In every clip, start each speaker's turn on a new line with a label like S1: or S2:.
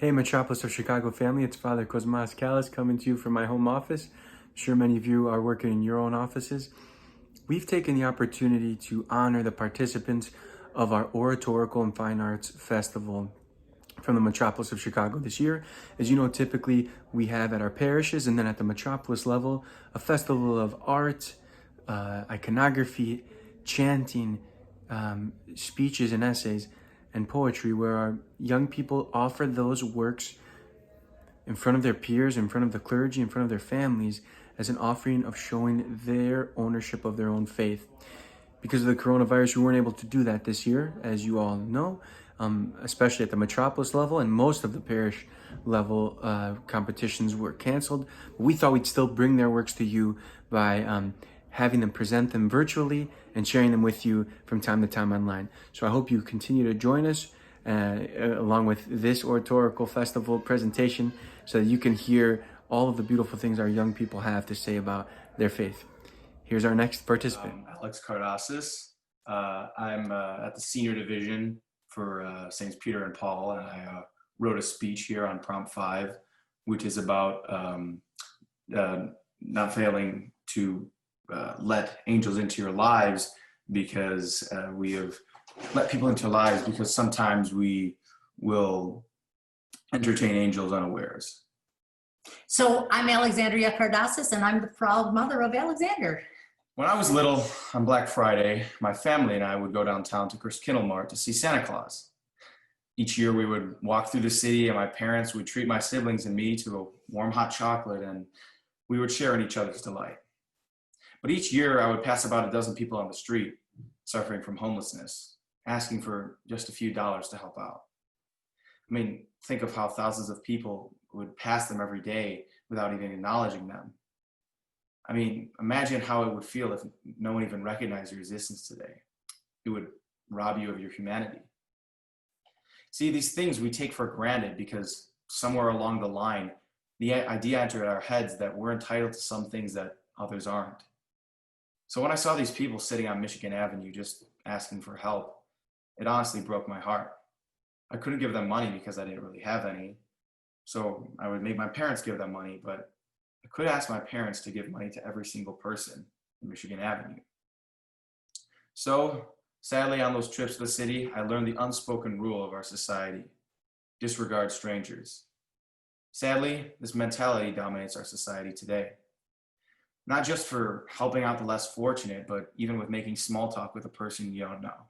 S1: Hey, Metropolis of Chicago family, it's Father Cosmas Callis coming to you from my home office. I'm sure many of you are working in your own offices. We've taken the opportunity to honor the participants of our Oratorical and Fine Arts Festival from the Metropolis of Chicago this year. As you know, typically we have at our parishes and then at the Metropolis level a festival of art, iconography, chanting, speeches and essays, and poetry, where our young people offer those works in front of their peers, in front of the clergy, in front of their families, as an offering of showing their ownership of their own faith. Because of the coronavirus, we weren't able to do that this year, as you all know, especially at the Metropolis level, and most of the parish level competitions were canceled. But we thought we'd still bring their works to you by having them present them virtually and sharing them with you from time to time online. So I hope you continue to join us along with this Oratorical Festival presentation so that you can hear all of the beautiful things our young people have to say about their faith. Here's our next participant.
S2: Alex Cardasis. I'm at the senior division for Saints Peter and Paul, and I wrote a speech here on Prompt 5, which is about not failing to let angels into your lives, because we have let people into our lives because sometimes we will entertain angels unawares.
S3: So I'm Alexandria Cardasis, and I'm the proud mother of Alexander.
S2: When I was little, on Black Friday, my family and I would go downtown to Christkindl Mart to see Santa Claus. Each year we would walk through the city, and my parents would treat my siblings and me to a warm hot chocolate, and we would share in each other's delight. But each year I would pass about a dozen people on the street suffering from homelessness, asking for just a few dollars to help out. I mean, think of how thousands of people would pass them every day without even acknowledging them. I mean, imagine how it would feel if no one even recognized your existence today. It would rob you of your humanity. See, these things we take for granted because somewhere along the line, the idea entered our heads that we're entitled to some things that others aren't. So when I saw these people sitting on Michigan Avenue just asking for help, it honestly broke my heart. I couldn't give them money because I didn't really have any. So I would make my parents give them money, but I could ask my parents to give money to every single person in Michigan Avenue. So sadly, on those trips to the city, I learned the unspoken rule of our society: disregard strangers. Sadly, this mentality dominates our society today. Not just for helping out the less fortunate, but even with making small talk with a person you don't know.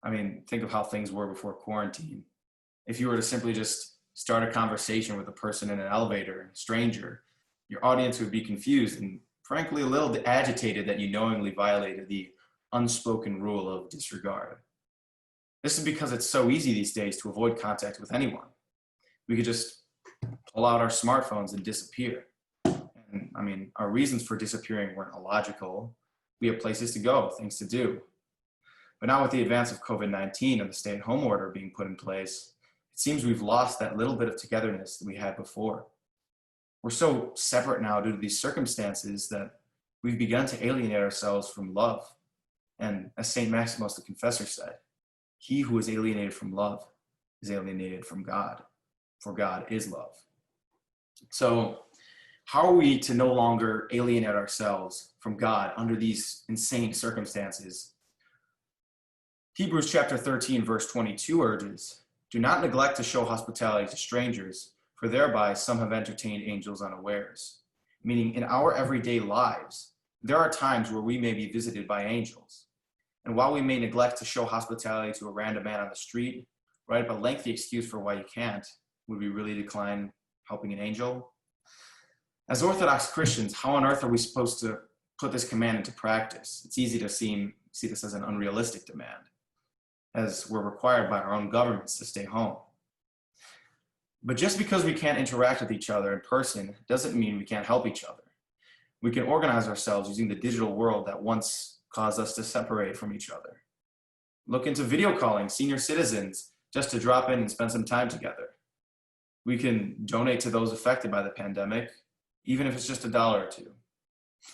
S2: I mean, think of how things were before quarantine. If you were to simply just start a conversation with a person in an elevator, a stranger, your audience would be confused and frankly a little agitated that you knowingly violated the unspoken rule of disregard. This is because it's so easy these days to avoid contact with anyone. We could just pull out our smartphones and disappear. And I mean, our reasons for disappearing weren't illogical. We have places to go, things to do. But now with the advance of COVID-19 and the stay-at-home order being put in place, it seems we've lost that little bit of togetherness that we had before. We're so separate now due to these circumstances that we've begun to alienate ourselves from love. And as St. Maximus the Confessor said, he who is alienated from love is alienated from God, for God is love. So how are we to no longer alienate ourselves from God under these insane circumstances? Hebrews chapter 13, verse 22 urges, "Do not neglect to show hospitality to strangers, for thereby some have entertained angels unawares." Meaning, in our everyday lives, there are times where we may be visited by angels. And while we may neglect to show hospitality to a random man on the street, write up a lengthy excuse for why you can't, would we really decline helping an angel? As Orthodox Christians, how on earth are we supposed to put this command into practice? It's easy to see this as an unrealistic demand, as we're required by our own governments to stay home. But just because we can't interact with each other in person doesn't mean we can't help each other. We can organize ourselves using the digital world that once caused us to separate from each other. Look into video calling senior citizens just to drop in and spend some time together. We can donate to those affected by the pandemic, even if it's just $1 or $2.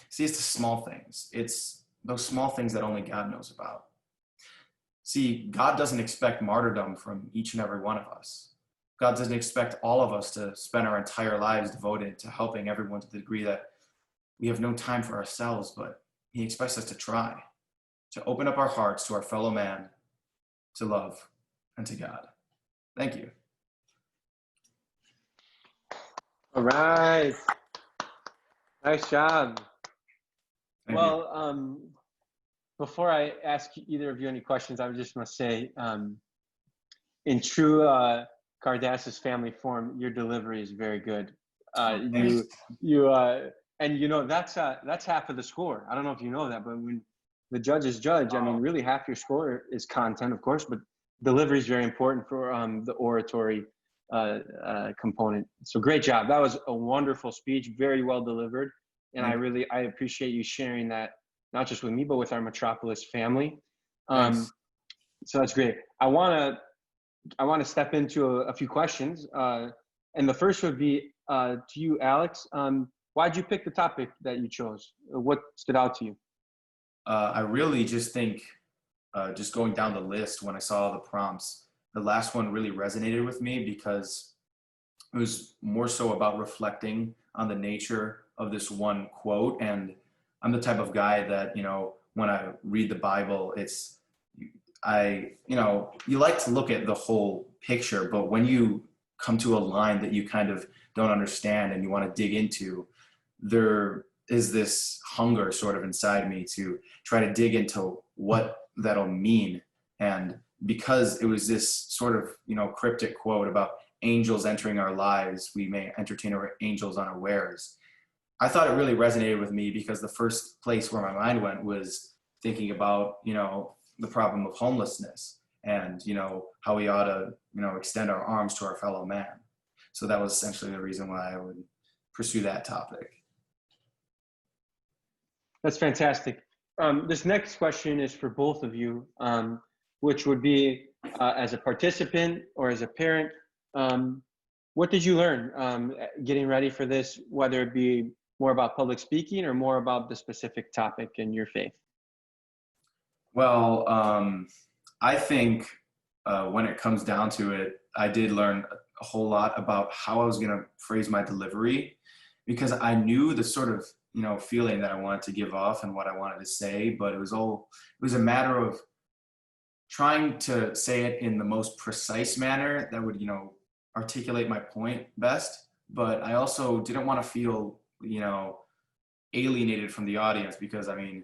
S2: See, it's the small things. It's those small things that only God knows about. See, God doesn't expect martyrdom from each and every one of us. God doesn't expect all of us to spend our entire lives devoted to helping everyone to the degree that we have no time for ourselves, but he expects us to try, to open up our hearts to our fellow man, to love, and to God. Thank you.
S1: All right. Nice job.
S2: Thank you.
S1: Well, before I ask either of you any questions, I just want to say, in true Cardassus family form, your delivery is very good.
S2: Thanks.
S1: And you know, that's half of the score. I don't know if you know that, but when the judges judge, I mean, really half your score is content, of course, but delivery is very important for the oratory component. So great job. That was a wonderful speech, very well delivered. And I appreciate you sharing that, not just with me, but with our Metropolis family. So that's great. I want to step into a few questions. And the first would be to you, Alex. Why'd you pick the topic that you chose? What stood out to you?
S2: I really just think, just going down the list, when I saw the prompts, the last one really resonated with me because it was more so about reflecting on the nature of this one quote. And I'm the type of guy that, you know, when I read the Bible, you like to look at the whole picture, but when you come to a line that you kind of don't understand and you want to dig into, there is this hunger sort of inside me to try to dig into what that'll mean. And because it was this sort of, you know, cryptic quote about angels entering our lives, we may entertain our angels unawares. I thought it really resonated with me because the first place where my mind went was thinking about, you know, the problem of homelessness and, you know, how we ought to, you know, extend our arms to our fellow man. So that was essentially the reason why I would pursue that topic.
S1: That's fantastic. This next question is for both of you, which would be as a participant or as a parent, what did you learn getting ready for this, whether it be more about public speaking or more about the specific topic in your faith?
S2: Well, I think when it comes down to it, I did learn a whole lot about how I was going to phrase my delivery, because I knew the sort of, you know, feeling that I wanted to give off and what I wanted to say, but it was a matter of trying to say it in the most precise manner that would, you know, articulate my point best. But I also didn't want to feel, you know, alienated from the audience, because I mean,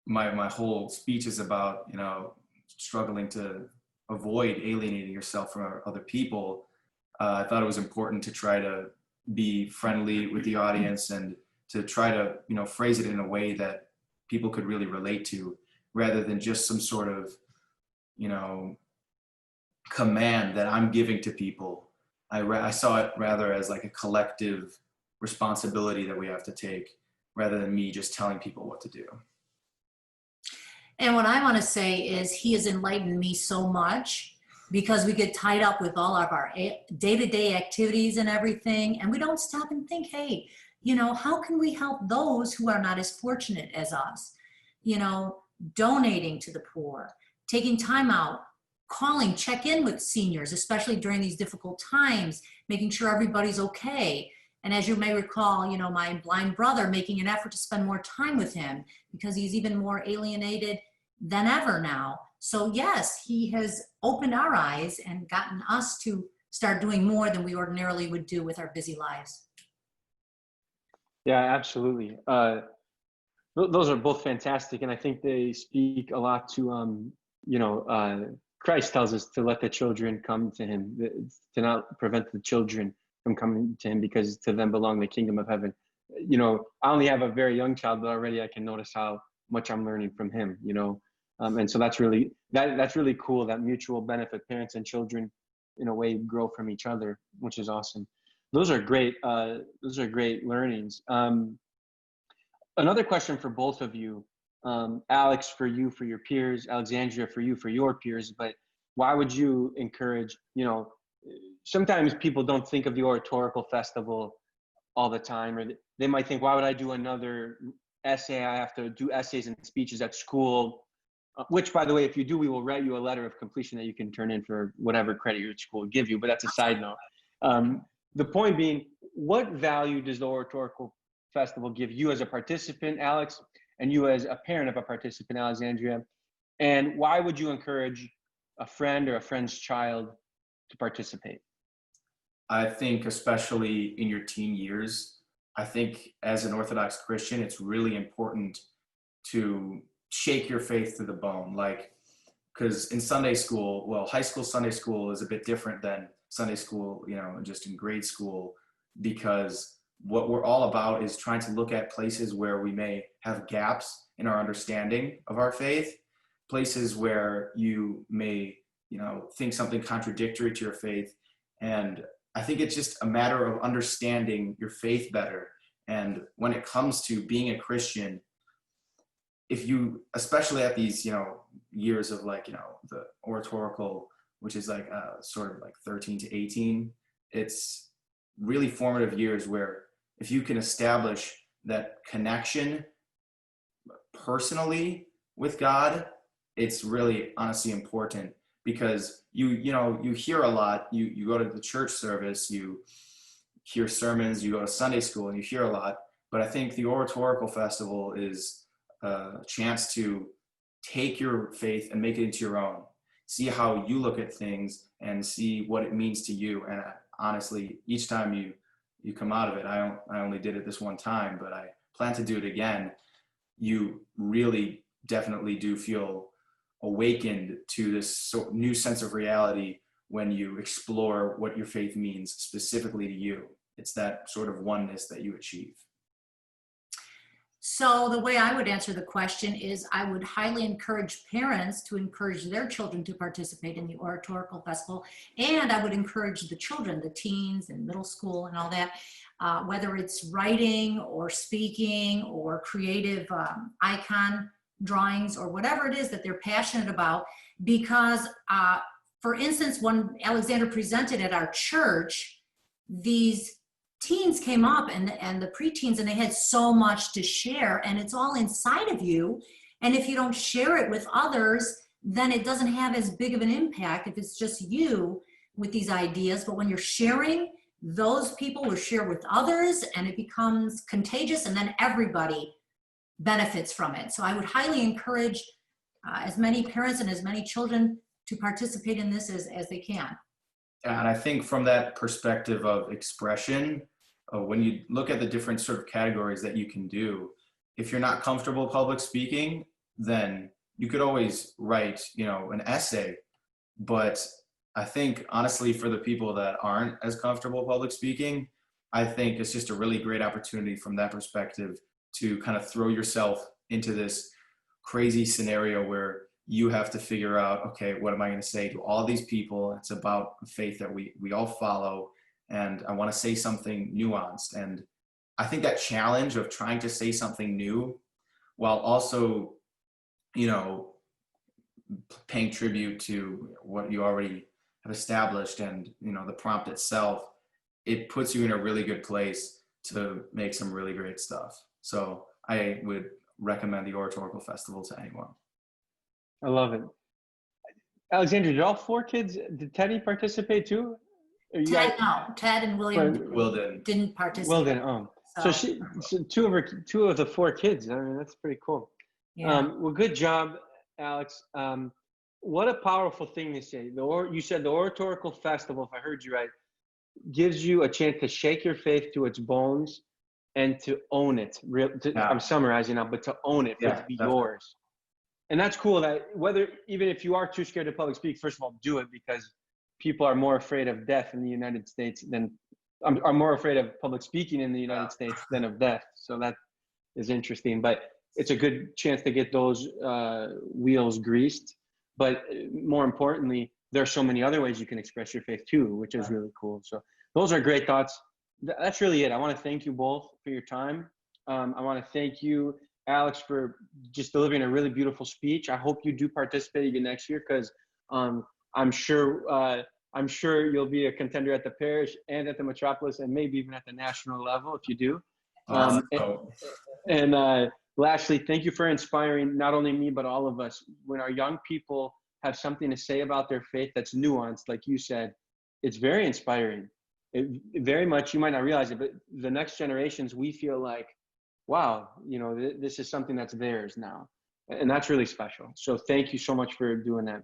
S2: my whole speech is about, you know, struggling to avoid alienating yourself from other people. I thought it was important to try to be friendly with the audience and to try to, you know, phrase it in a way that people could really relate to, rather than just some sort of, you know, command that I'm giving to people. I saw it rather as like a collective responsibility that we have to take, rather than me just telling people what to do.
S3: And what I want to say is he has enlightened me so much, because we get tied up with all of our day-to-day activities and everything, and we don't stop and think, hey, you know, how can we help those who are not as fortunate as us? You know, donating to the poor, taking time out, calling, check in with seniors, especially during these difficult times, making sure everybody's okay. And as you may recall, you know, my blind brother, making an effort to spend more time with him because he's even more alienated than ever now. So yes, he has opened our eyes and gotten us to start doing more than we ordinarily would do with our busy lives.
S1: Yeah, absolutely. Those are both fantastic. And I think they speak a lot to, you know, Christ tells us to let the children come to him, to not prevent the children from coming to him, because to them belong the kingdom of heaven. You know, I only have a very young child, but already I can notice how much I'm learning from him, you know. And so that's really cool, that mutual benefit, parents and children in a way grow from each other, which is awesome. Those are great learnings. Another question for both of you, Alex, for you, for your peers, Alexandria, for you, for your peers, but why would you encourage, you know, sometimes people don't think of the Oratorical Festival all the time, or they might think, why would I do another essay? I have to do essays and speeches at school.
S4: which, by the way, if you do, we will write you a letter of completion that you can turn in for whatever credit your school will give you, but that's a side note. The point being, what value does the Oratorical Festival give you as a participant, Alex, and you as a parent of a participant, Alexandria? And why would you encourage a friend or a friend's child to participate?
S2: I think especially in your teen years, I think as an Orthodox Christian, it's really important to shake your faith to the bone. Like, because in Sunday school, well, high school Sunday school is a bit different than Sunday school, you know, just in grade school, because what we're all about is trying to look at places where we may have gaps in our understanding of our faith, places where you may, you know, think something contradictory to your faith. And I think it's just a matter of understanding your faith better. And when it comes to being a Christian, if you, especially at these, you know, years of like, you know, the oratorical, which is like sort of like 13 to 18, it's really formative years where if you can establish that connection personally with God, it's really honestly important, because you know, you hear a lot, you go to the church service, you hear sermons, you go to Sunday school and you hear a lot, but I think the Oratorical Festival is a chance to take your faith and make it into your own. See how you look at things and see what it means to you. And honestly, each time you come out of it, I only did it this one time, but I plan to do it again. You really definitely do feel awakened to this new sense of reality when you explore what your faith means specifically to you. It's that sort of oneness that you achieve.
S3: So the way I would answer the question is I would highly encourage parents to encourage their children to participate in the Oratorical Festival. And I would encourage the children, the teens and middle school and all that, whether it's writing or speaking or creative icon drawings or whatever it is that they're passionate about. Because for instance, when Alexander presented at our church, these teens came up and the preteens, and they had so much to share, and it's all inside of you. And if you don't share it with others, then it doesn't have as big of an impact if it's just you with these ideas. But when you're sharing, those people will share with others and it becomes contagious, and then everybody benefits from it. So I would highly encourage as many parents and as many children to participate in this as they can.
S2: And I think from that perspective of expression, when you look at the different sort of categories that you can do, if you're not comfortable public speaking, then you could always write, you know, an essay. But I think honestly, for the people that aren't as comfortable public speaking, I think it's just a really great opportunity from that perspective to kind of throw yourself into this crazy scenario where you have to figure out, okay, what am I going to say to all these people? It's about a faith that we all follow, and I want to say something nuanced. And I think that challenge of trying to say something new while also, you know, paying tribute to what you already have established and, you know, the prompt itself, it puts you in a really good place to make some really great stuff. So I would recommend the Oratorical Festival to anyone.
S4: I love it. Alexandra, did all four kids, did Teddy participate too?
S3: Ted and William
S2: Will didn't.
S3: didn't participate.
S4: Well then, so two of the four kids. I mean, that's pretty cool.
S3: Yeah.
S4: Well, good job, Alex. What a powerful thing to say. You said the Oratorical Festival, if I heard you right, gives you a chance to shake your faith to its bones and to own it. I'm summarizing now, but to own it, for it to be yours. And that's cool that even if you are too scared to public speak, first of all, do it, because people are more afraid of death in the United States are more afraid of public speaking in the United States than of death. So that is interesting, but it's a good chance to get those wheels greased. But more importantly, there are so many other ways you can express your faith too, which is really cool. So those are great thoughts. That's really it. I want to thank you both for your time. I want to thank you, Alex, for just delivering a really beautiful speech. I hope you do participate again next year, because I'm sure you'll be a contender at the parish and at the metropolis, and maybe even at the national level if you do. Lastly, thank you for inspiring not only me, but all of us. When our young people have something to say about their faith that's nuanced, like you said, it's very inspiring. It very much, you might not realize it, but the next generations, we feel like, wow, you know, this is something that's theirs now. And that's really special. So thank you so much for doing that.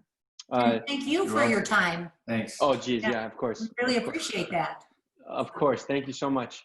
S3: Thank you for your time.
S2: Thanks.
S4: Oh, geez, yeah, of course.
S3: Really
S4: Of course.
S3: appreciate that.
S4: Of course. Thank you so much.